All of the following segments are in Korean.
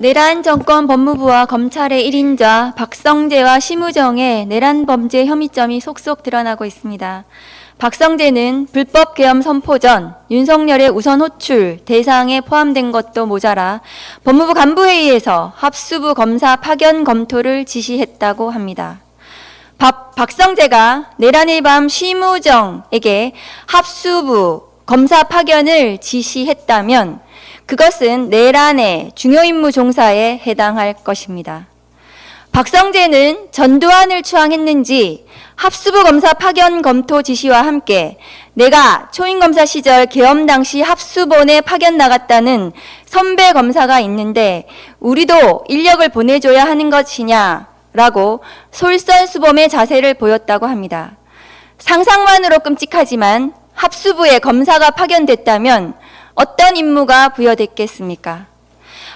내란 정권 법무부와 검찰의 1인자 박성재와 심우정의 내란 범죄 혐의점이 속속 드러나고 있습니다. 박성재는 불법 계엄 선포 전 윤석열의 우선 호출 대상에 포함된 것도 모자라 법무부 간부회의에서 합수부 검사 파견 검토를 지시했다고 합니다. 박성재가 내란의 밤 심우정에게 합수부 검사 파견을 지시했다면 그것은 내란의 중요임무 종사에 해당할 것입니다. 박성재는 전두환을 추앙했는지 합수부 검사 파견 검토 지시와 함께 내가 초임검사 시절 계엄 당시 합수본에 파견 나갔다는 선배 검사가 있는데 우리도 인력을 보내줘야 하는 것이냐라고 솔선수범의 자세를 보였다고 합니다. 상상만으로 끔찍하지만 합수부에 검사가 파견됐다면 어떤 임무가 부여됐겠습니까?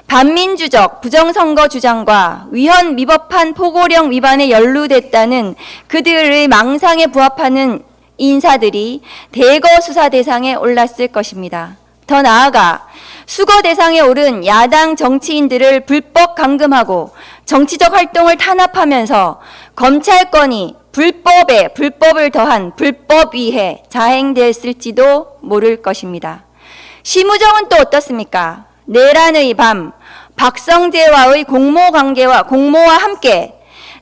반민주적 부정선거 주장과 위헌 미법한 포고령 위반에 연루됐다는 그들의 망상에 부합하는 인사들이 대거 수사 대상에 올랐을 것입니다. 더 나아가 수거 대상에 오른 야당 정치인들을 불법 감금하고 정치적 활동을 탄압하면서 검찰권이 불법에 불법을 더한 불법위해 자행됐을지도 모를 것입니다. 심우정은 또 어떻습니까? 내란의 밤 박성재와의 공모와 함께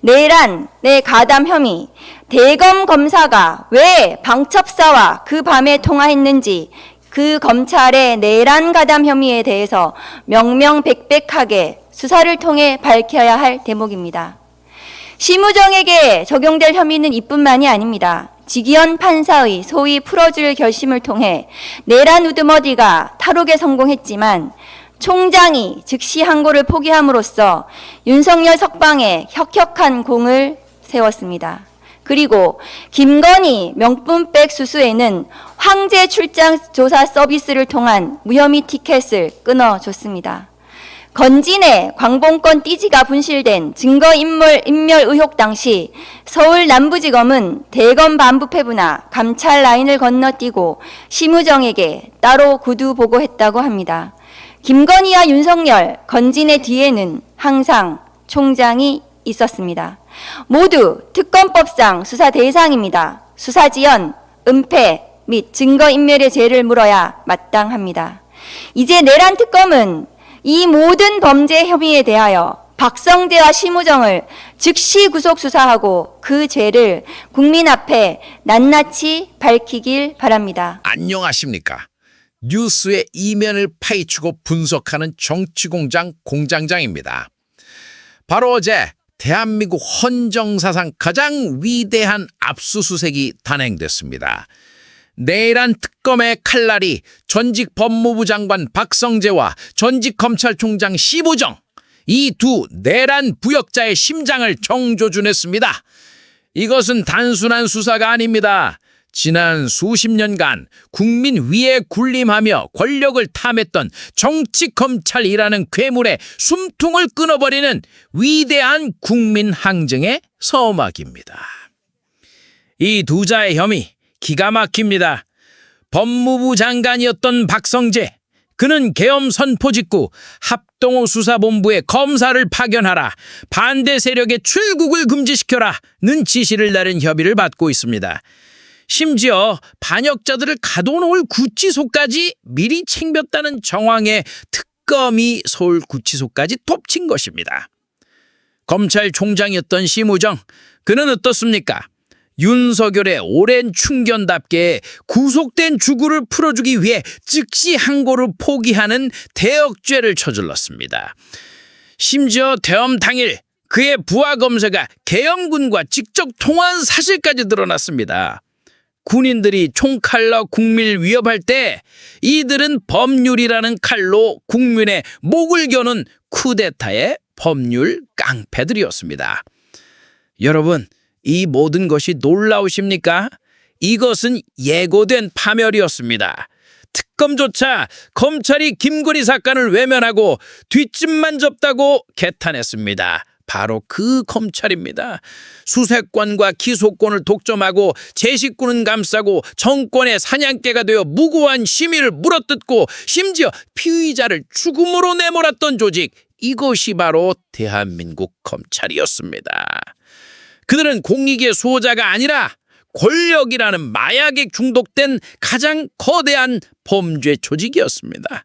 내란의 가담 혐의, 대검 검사가 왜 방첩사와 그 밤에 통화했는지 그 검찰의 내란 가담 혐의에 대해서 명명백백하게 수사를 통해 밝혀야 할 대목입니다. 심우정에게 적용될 혐의는 이뿐만이 아닙니다. 지기현 판사의 소위 풀어줄 결심을 통해 내란 우두머리가 탈옥에 성공했지만 총장이 즉시 항고를 포기함으로써 윤석열 석방에 혁혁한 공을 세웠습니다. 그리고 김건희 명품백 수수에는 황제 출장 조사 서비스를 통한 무혐의 티켓을 끊어줬습니다. 건진의 광봉권 띠지가 분실된 증거인멸 의혹 당시 서울 남부지검은 대검 반부패부나 감찰 라인을 건너뛰고 심우정에게 따로 구두 보고했다고 합니다. 김건희와 윤석열, 건진의 뒤에는 항상 총장이 있었습니다. 모두 특검법상 수사 대상입니다. 수사지연, 은폐 및 증거인멸의 죄를 물어야 마땅합니다. 이제 내란 특검은 이 모든 범죄 혐의에 대하여 박성재와 심우정을 즉시 구속 수사하고 그 죄를 국민 앞에 낱낱이 밝히길 바랍니다. 안녕하십니까. 뉴스의 이면을 파헤치고 분석하는 정치공장 공장장입니다. 바로 어제 대한민국 헌정사상 가장 위대한 압수수색이 단행됐습니다. 내란 특검의 칼날이 전직 법무부 장관 박성재와 전직 검찰총장 심우정, 이 두 내란 부역자의 심장을 정조준했습니다. 이것은 단순한 수사가 아닙니다. 지난 수십 년간 국민 위에 군림하며 권력을 탐했던 정치검찰이라는 괴물의 숨통을 끊어버리는 위대한 국민항쟁의 서막입니다. 이 두 자의 혐의 기가 막힙니다. 법무부 장관이었던 박성재, 그는 계엄 선포 직후 합동호 수사본부에 검사를 파견하라, 반대 세력의 출국을 금지시켜라는 지시를 내린 혐의를 받고 있습니다. 심지어 반역자들을 가둬놓을 구치소까지 미리 챙겼다는 정황의 특검이 서울 구치소까지 덮친 것입니다. 검찰총장이었던 심우정, 그는 어떻습니까? 윤석열의 오랜 충견답게 구속된 주구를 풀어주기 위해 즉시 항고를 포기하는 대역죄를 저질렀습니다. 심지어 대엄 당일 그의 부하 검사가 계엄군과 직접 통화한 사실까지 드러났습니다. 군인들이 총칼로 국민을 위협할 때 이들은 법률이라는 칼로 국민의 목을 겨눈 쿠데타의 법률 깡패들이었습니다. 여러분, 이 모든 것이 놀라우십니까? 이것은 예고된 파멸이었습니다. 특검조차 검찰이 김건희 사건을 외면하고 뒷짐만 졌다고 개탄했습니다. 바로 그 검찰입니다. 수사권과 기소권을 독점하고 제 식구는 감싸고 정권의 사냥개가 되어 무고한 시민을 물어뜯고 심지어 피의자를 죽음으로 내몰았던 조직, 이것이 바로 대한민국 검찰이었습니다. 그들은 공익의 수호자가 아니라 권력이라는 마약에 중독된 가장 거대한 범죄 조직이었습니다.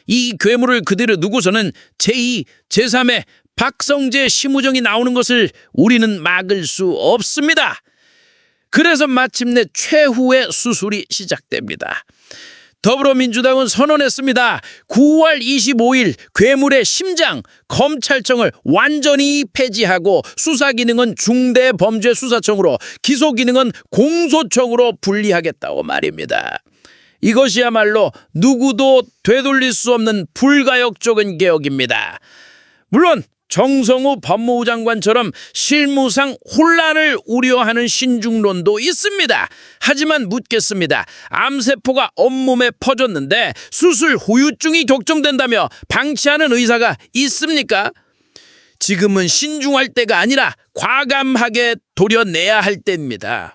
이 괴물을 그대로 두고서는 제2, 제3의 박성재, 심우정이 나오는 것을 우리는 막을 수 없습니다. 그래서 마침내 최후의 수술이 시작됩니다. 더불어민주당은 선언했습니다. 9월 25일 괴물의 심장 검찰청을 완전히 폐지하고 수사기능은 중대범죄수사청으로 기소기능은 공소청으로 분리하겠다고 말입니다. 이것이야말로 누구도 되돌릴 수 없는 불가역적인 개혁입니다. 물론 정성우 법무부 장관처럼 실무상 혼란을 우려하는 신중론도 있습니다. 하지만 묻겠습니다. 암세포가 온몸에 퍼졌는데 수술 후유증이 격정된다며 방치하는 의사가 있습니까? 지금은 신중할 때가 아니라 과감하게 도려내야 할 때입니다.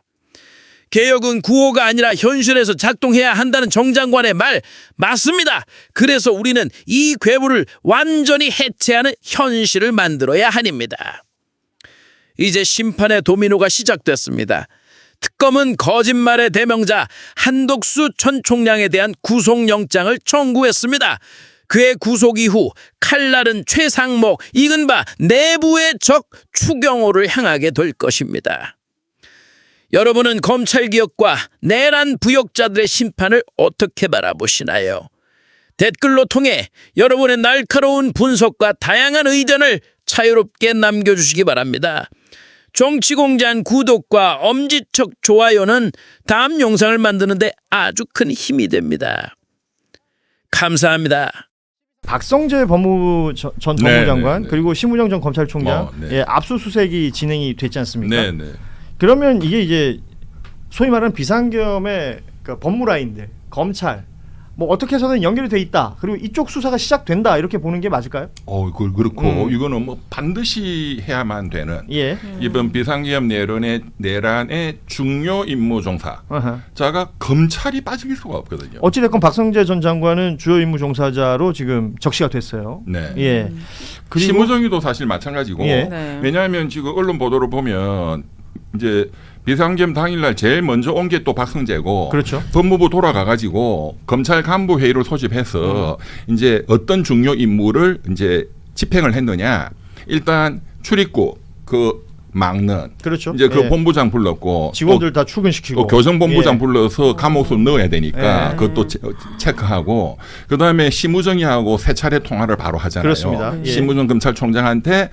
개혁은 구호가 아니라 현실에서 작동해야 한다는 정 장관의 말 맞습니다. 그래서 우리는 이 괴물을 완전히 해체하는 현실을 만들어야 합니다. 이제 심판의 도미노가 시작됐습니다. 특검은 거짓말의 대명자 한덕수 전 총장에 대한 구속영장을 청구했습니다. 그의 구속 이후 칼날은 최상목, 이른바 내부의 적 추경호를 향하게 될 것입니다. 여러분은 검찰개혁과 내란 부역자들의 심판을 어떻게 바라보시나요? 댓글로 통해 여러분의 날카로운 분석과 다양한 의견을 자유롭게 남겨주시기 바랍니다. 정치공장 구독과 엄지척 좋아요는 다음 영상을 만드는데 아주 큰 힘이 됩니다. 감사합니다. 박성재 법무부 전 법무부 장관 그리고 심우정 전 검찰총장 예, 압수수색이 진행이 됐지 않습니까? 네네. 그러면 이게 이제 소위 말하는 비상계엄의 그 법무라인들, 검찰 뭐 어떻게 해서든 연결이 돼 있다. 그리고 이쪽 수사가 시작된다 이렇게 보는 게 맞을까요? 그렇고 이거는 뭐 반드시 해야만 되는 예. 이번 비상계엄 내란의 중요 임무 종사자가 검찰이 빠질 수가 없거든요. 어찌됐건 박성재 전 장관은 주요 임무 종사자로 지금 적시가 됐어요. 네. 예. 그리고 심우정이도 사실 마찬가지고 예. 네. 왜냐하면 지금 언론 보도를 보면 이제 비상계엄 당일날 제일 먼저 온 게 또 박성재고 그렇죠. 법무부 돌아가가지고 검찰 간부 회의를 소집해서 이제 어떤 중요 임무를 이제 집행을 했느냐. 일단 출입국 그 막는 그렇죠. 이제 그 예. 본부장 불렀고 직원들 다 출근시키고 또 교정본부장 예. 불러서 감옥수 넣어야 되니까 예. 그것도 체크하고 그다음에 심우정이하고 세 차례 통화를 바로 하잖아요. 그렇습니다. 예. 심우정 검찰총장한테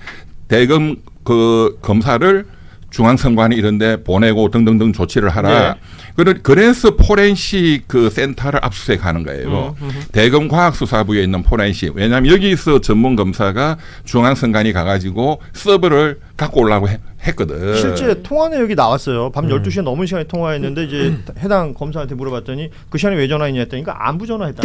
대검 그 검사를 중앙선관위 이런 데 보내고 등등등 조치를 하라. 그래서 포렌식 그 센터를 압수수색하는 거예요. 대검 과학수사부에 있는 포렌식. 왜냐하면 여기서 전문 검사가 중앙선관위 가가지고 서버를 갖고 오려고 했거든. 실제 통화 내역이 나왔어요. 밤 12시에 넘은 시간에 통화했는데 이제 해당 검사한테 물어봤더니 그 시간에 왜 전화했냐 했다니까 안부 전화했다.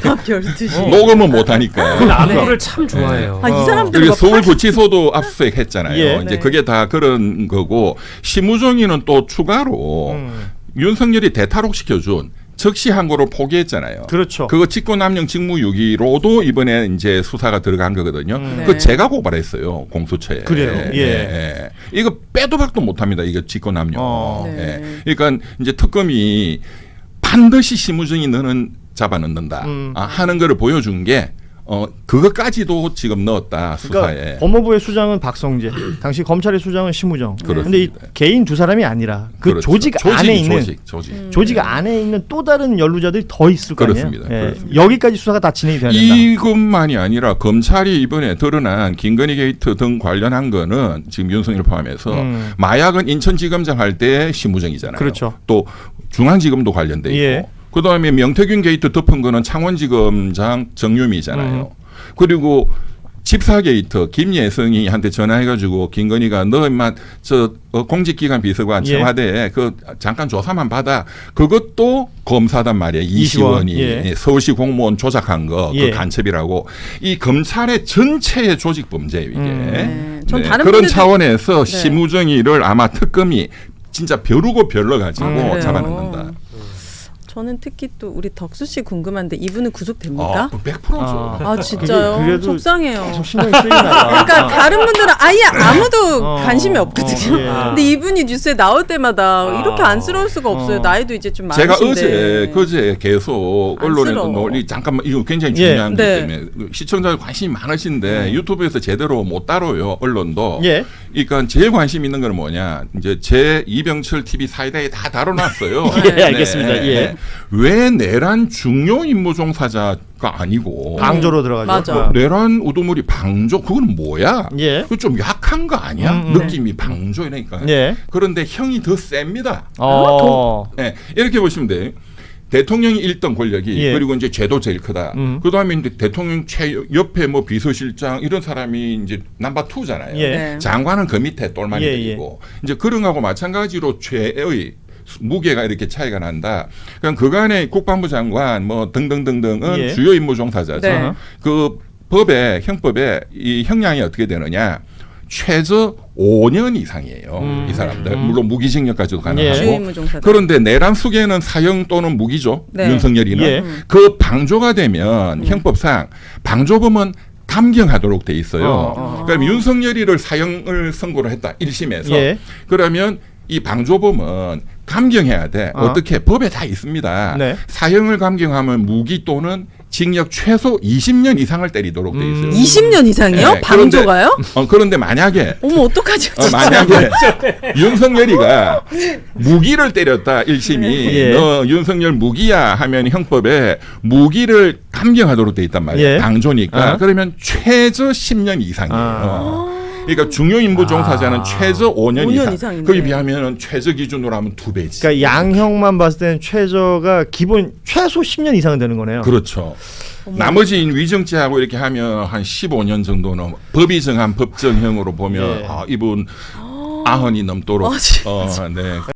밤 12시. 녹음은 못하니까. 안부를 참 좋아해요. 이 사람들 그리고 서울구치소도 압수수색했잖아요. 예. 이제 그게 다 그런 거고 심우정이는 또 추가로 윤석열이 대탈옥시켜준 적시항고를 포기했잖아요. 그렇죠. 그거 직권남용 직무유기로도 이번에 이제 수사가 들어간 거거든요. 그거 네. 제가 고발했어요 공수처에. 그래요? 예. 이거 빼도 박도 못합니다. 이거 직권남용. 네. 그러니까 이제 특검이 반드시 심우정이 너는 잡아넣는다 하는 거를 보여준 게. 그것까지도 지금 넣었다 수사에. 그러니까 법무부의 수장은 박성재, 당시 검찰의 수장은 심우정. 그렇습니다. 근데 이 개인 두 사람이 아니라 그 그렇죠. 조직 안에 있는 조직. 안에 있는 또 다른 연루자들이 더 있을 거 아니에요. 그렇습니다. 예. 그렇습니다. 여기까지 수사가 다 진행이 돼야 된다. 이것만이 아니라 검찰이 이번에 드러난 김건희 게이트 등 관련한 거는 지금 윤석열 포함해서 마약은 인천지검장 할 때 심우정이잖아요. 그렇죠. 또 중앙지검도 관련돼 있고. 예. 그다음에 명태균 게이트 덮은 거는 창원지검장 정유미잖아요. 그리고 집사 게이트 김예성이 한테 전화해가지고 김건희가 너 인마 저 공직기관 비서관 예. 청와대에 그 잠깐 조사만 받아. 그것도 검사단 말이야. 이시원이 예. 서울시 공무원 조작한 거 예. 그 간첩이라고. 이 검찰의 전체의 조직 범죄예요 이게. 네. 전 다른 그런 분들도- 차원에서 네. 심우정이를 아마 특검이 진짜 벼르고 벼러 가지고 그래요. 잡아넣는다. 저는 특히 또 우리 덕수 씨 궁금한데 이분은 구속됩니까? 100%죠. 아 진짜요? 그래도 속상해요. 계속 신경이 쓰이나 봐. 그러니까 다른 분들은 아예 아무도 관심이 없거든요. 예. 근데 이분이 뉴스에 나올 때마다 이렇게 안쓰러울 수가 없어요. 나이도 이제 좀 제가 많으신데. 그제 계속 언론에도 안쓰러워. 잠깐만 이거 굉장히 예. 중요한 것 네. 때문에 시청자들 관심이 많으신데 유튜브에서 제대로 못 다뤄요 언론도. 예. 그러니까 제일 관심 있는 건 뭐냐 이제 제 이병철 TV 사이다에 다 다뤄놨어요. 예, 알겠습니다. 예. 왜 내란 중요 임무 종사자가 아니고 방조로 들어가죠. 맞아. 내란 우두머리 방조 그건 뭐야? 예. 그 좀 약한 거 아니야? 느낌이 방조 이러니까. 예. 그런데 형이 더 셉니다. 네, 이렇게 보시면 돼요. 대통령이 1등 권력이 예. 그리고 이제 죄도 제일 크다. 그다음에 이제 대통령 옆에 뭐 비서실장 이런 사람이 이제 넘버 2잖아요. 예. 네. 장관은 그 밑에 똘마니들이고 이제 그런 거하고 마찬가지로 죄의 무게가 이렇게 차이가 난다. 그러니까 그간의 국방부 장관 뭐 등등등등은 예. 주요 임무 종사자죠. 네. 그 법에 형법에 이 형량이 어떻게 되느냐? 최저 5년 이상이에요. 이 사람들 물론 무기징역까지도 가능하고. 주요 임무 종사자. 그런데 내란 수계는 사형 또는 무기죠. 네. 윤석열이는 예. 그 방조가 되면 형법상 방조범은 감경하도록 돼 있어요. 그럼 윤석열이를 사형을 선고를 했다 1심에서 예. 그러면 이 방조범은 감경해야 돼. 어떻게 법에 다 있습니다. 네. 사형을 감경하면 무기 또는 징역 최소 20년 이상을 때리도록 돼 있어요. 20년 이상이요? 네, 방조가요? 그런데 만약에 어머 어떡하죠? 진짜. 만약에 윤석열이가 무기를 때렸다 1심이 예. 너 윤석열 무기야 하면 형법에 무기를 감경하도록 돼 있단 말이에요. 예. 방조니까 그러면 최저 10년 이상이에요. 그러니까 중요 임무 종사자는 최저 5년 5년 이상. 이상인데. 거기 비하면 최저 기준으로 하면 2배지. 그러니까 양형만 봤을 때는 최저가 기본 최소 10년 이상은 되는 거네요. 그렇죠. 나머지 위정죄하고 이렇게 하면 한 15년 정도는 법이 정한 법정형으로 보면 예. 이분 90이 넘도록 진짜. 네.